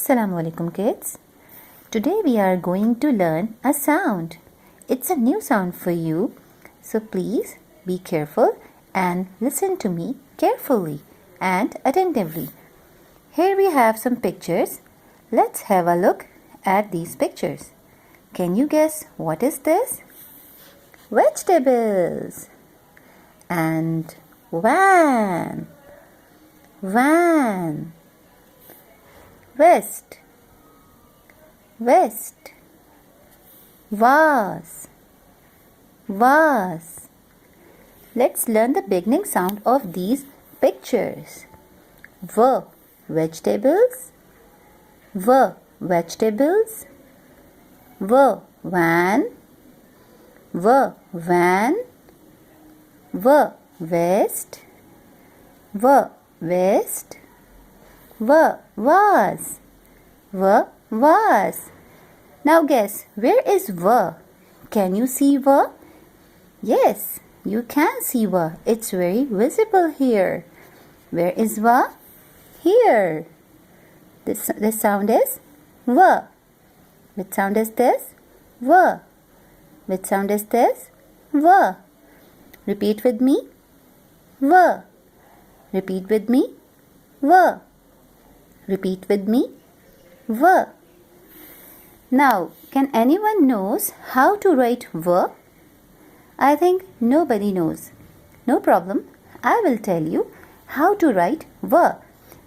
Assalamu alaikum kids. Today we are going to learn a sound. It's a new sound for you. So please be careful and listen to me carefully and attentively. Here we have some pictures. Let's have a look at these pictures. Can you guess what is this? Vegetables and van. Vest, vase. Let's learn the beginning sound of these pictures. Vegetables, vegetables, van, vest, vase. Vase. Now guess, where is V? Can you see V? Yes, you can see V. It's very visible here. Where is V? Here. This sound is V. Which sound is this? V. Which sound is this? V. Repeat with me. V. Repeat with me. V. Repeat with me. V. Now, can anyone knows how to write V? I think nobody knows. No problem. I will tell you how to write V.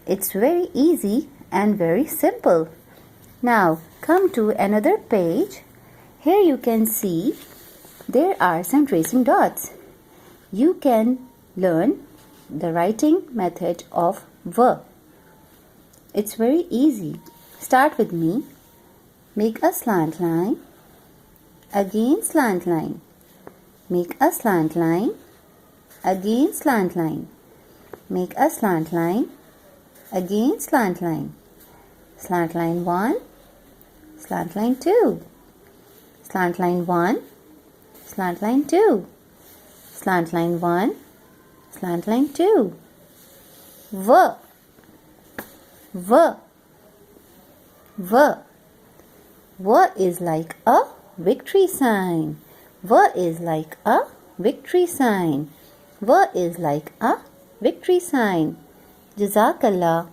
It's very easy and very simple. Now, come to another page. Here you can see there are some tracing dots. You can learn the writing method of V. It's very easy. Start with me. Make a slant line. Again slant line. Make a slant line. Again slant line. Make a slant line. Again slant line. Slant line 1. Slant line 2. Slant line 1. Slant line 2. Slant line 1. Slant line 2. V. V is like a victory sign. V is like a victory sign. V is like a victory sign. Jazakallah.